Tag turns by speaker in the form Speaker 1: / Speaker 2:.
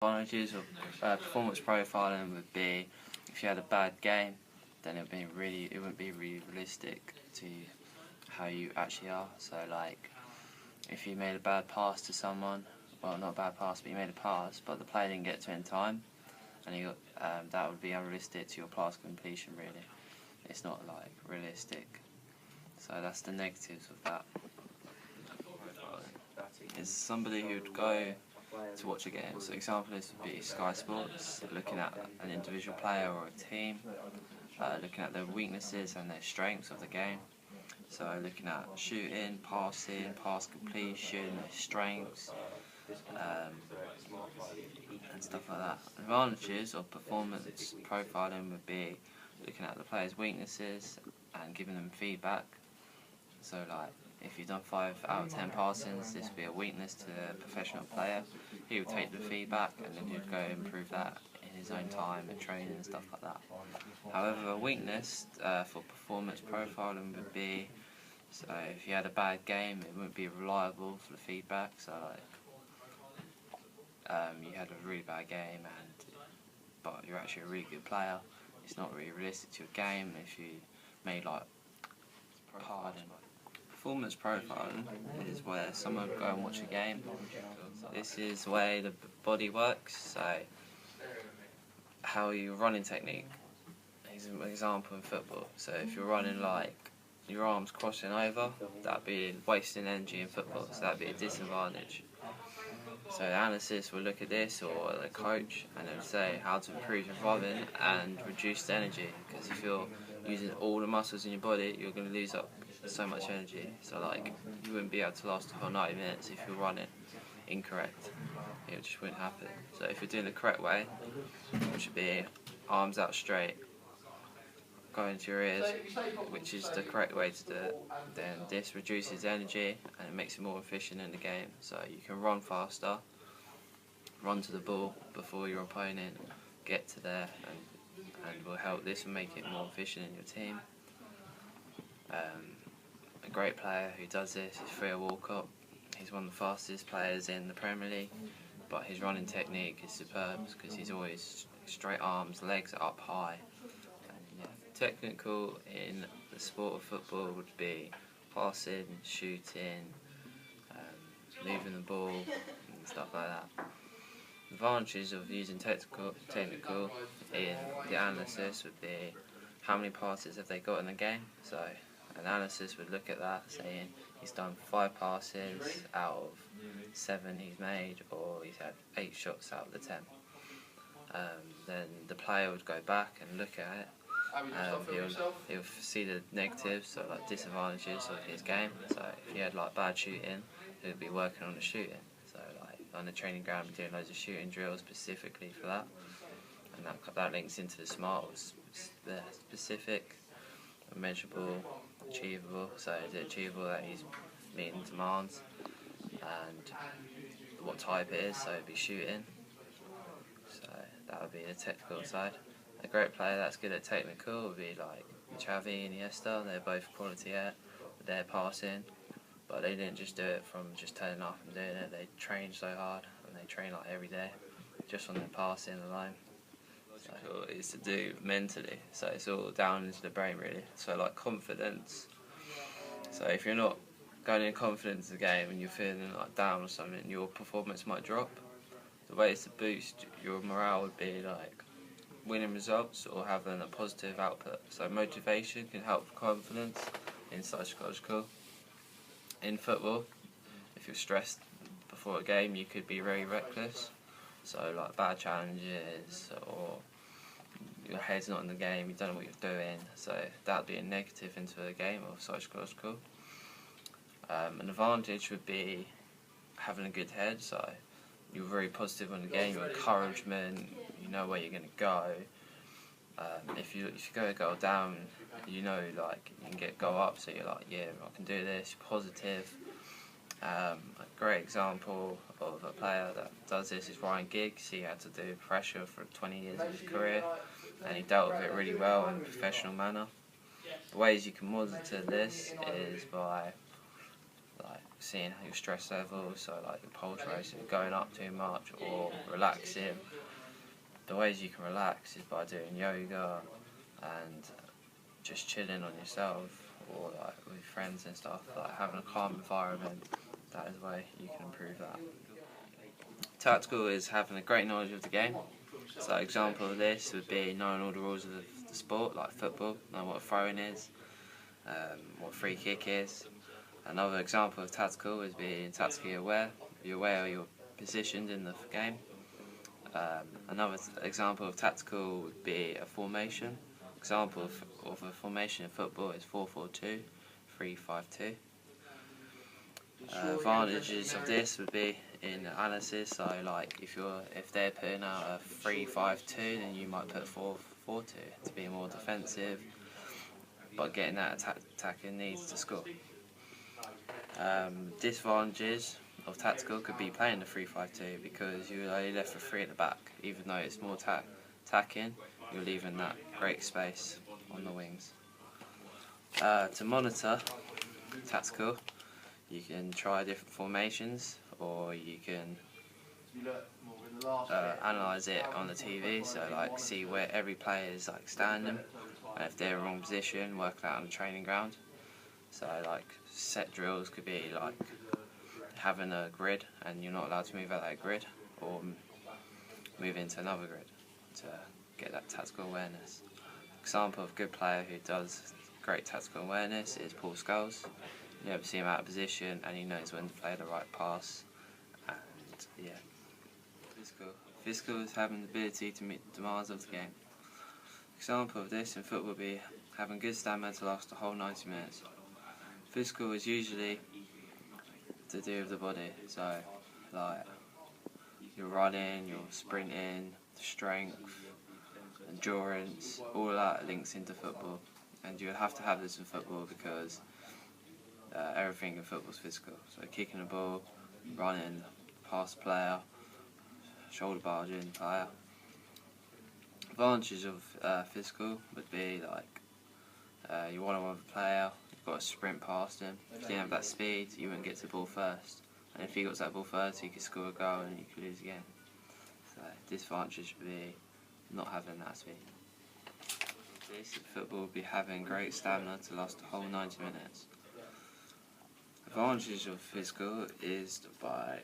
Speaker 1: Advantages of performance profiling would be if you had a bad game, then it wouldn't be really realistic to how you actually are. So like, if you made a bad pass to someone, well, not a bad pass, but you made a pass, but the player didn't get to it in time, and that would be unrealistic to your pass completion. Really, it's not like realistic. So that's the negatives of that. Is somebody who'd go to watch a game. So example this would be Sky Sports, looking at an individual player or a team, looking at their weaknesses and their strengths of the game. So looking at shooting, passing, pass completion, their strengths, and stuff like that. Advantages of performance profiling would be looking at the player's weaknesses and giving them feedback. So like, if you've done 5 out of 10 passings, this would be a weakness to the professional player. He would take the feedback and then he'd go improve that in his own time and training and stuff like that. However, a weakness for performance profiling would be, so if you had a bad game, it wouldn't be reliable for the feedback. So like, you had a really bad game, but you're actually a really good player. It's not really realistic to your game if you made like Performance profiling is where someone would go and watch a game. This is the way the body works, so how your running technique is an example in football. So if you're running like your arms crossing over, that'd be wasting energy in football, so that'd be a disadvantage. So the analyst will look at this, or the coach, and they'll say how to improve your running and reduce the energy, because if you're using all the muscles in your body, you're going to lose up so much energy. So like, you wouldn't be able to last the whole 90 minutes if you're running incorrect. It just wouldn't happen. So if you're doing the correct way, which would be arms out straight, going to your ears, which is the correct way to do it, then this reduces energy and it makes it more efficient in the game. So you can run faster, run to the ball before your opponent, get to there, and will help. This will make it more efficient in your team. A great player who does this is Theo Walcott. He's one of the fastest players in the Premier League, but his running technique is superb because he's always straight arms, legs up high. Technical in the sport of football would be passing, shooting, moving the ball and stuff like that. Advantages of using technical in the analysis would be how many passes have they got in the game. So analysis would look at that, saying he's done 5 passes out of 7 he's made, or he's had 8 shots out of the 10. Then the player would go back and look at it. He'll see the negatives, so like disadvantages of his game. So if he had like bad shooting, he'll be working on the shooting. So like on the training ground, we're doing loads of shooting drills specifically for that, and that links into the SMART, the specific, measurable, achievable. So is it achievable that he's meeting demands, and what type it is. So it'd be shooting. So that would be the technical side. A great player that's good at technical would be like Xavi and Iniesta. They're both quality at their passing, but they didn't just do it from just turning up and doing it. They trained so hard, and they train like every day, just on their passing alone. So it's to do mentally, so it's all down into the brain really. So like confidence. So if you're not going in confidence in the game and you're feeling like down or something, your performance might drop. The ways to boost your morale would be like winning results or having a positive output. So motivation can help confidence in psychological. In football, if you're stressed before a game, you could be very reckless. So like bad challenges, or your head's not in the game, you don't know what you're doing. So that would be a negative into the game or psychological. An advantage would be having a good head. So you're very positive on the game, your encouragement, you know where you're going to go. If you go down, you know like you can go up, so you're like, yeah, I can do this, positive. A great example of a player that does this is Ryan Giggs. He had to do pressure for 20 years of his career, and he dealt with it really well in a professional manner. The ways you can monitor this is by like seeing your stress level, so like your pulse rate going up too much, or relaxing. The ways you can relax is by doing yoga and just chilling on yourself, or like with friends and stuff, like having a calm environment. That is a way you can improve that. Tactical is having a great knowledge of the game. So an example of this would be knowing all the rules of the sport, like football, knowing what a throw-in is, what a free kick is. Another example of tactical is being tactically aware. You're aware of your positions in the game. Another example of tactical would be a formation. Example of a formation in football is 4-4-2, 3-5-2. Advantages of this would be in analysis. So, like if they're putting out a 3-5-2, then you might put 4-4-2 to be more defensive, but getting that attacking needs to score. Disadvantages of tactical could be playing the 3-5-2 because you're only left with 3 at the back. Even though it's more attacking, you're leaving that great space on the wings. To monitor tactical, you can try different formations, or you can analyse it on the TV. So like see where every player is like standing, and if they're in the wrong position, work it out on the training ground. So like set drills could be like having a grid and you're not allowed to move out that grid, or move into another grid to get that tactical awareness. Example of a good player who does great tactical awareness is Paul Scholes. You never see him out of position and he knows when to play the right pass. And yeah, physical is having the ability to meet the demands of the game. Example of this in football would be having good stamina to last the whole 90 minutes. Physical is usually to do with the body, so like you're running, you're sprinting, strength, endurance, all that links into football, and you have to have this in football because everything in football is physical. So kicking the ball, running, pass player, shoulder barging player. Advantages of physical would be like you one-on-one player, you've got to sprint past him. If you didn't have that speed, you wouldn't get to the ball first. And if he got to that ball first, he could score a goal and you could lose again. So disadvantage would be not having that speed. This football would be having great stamina to last the whole 90 minutes. Advantages of physical is by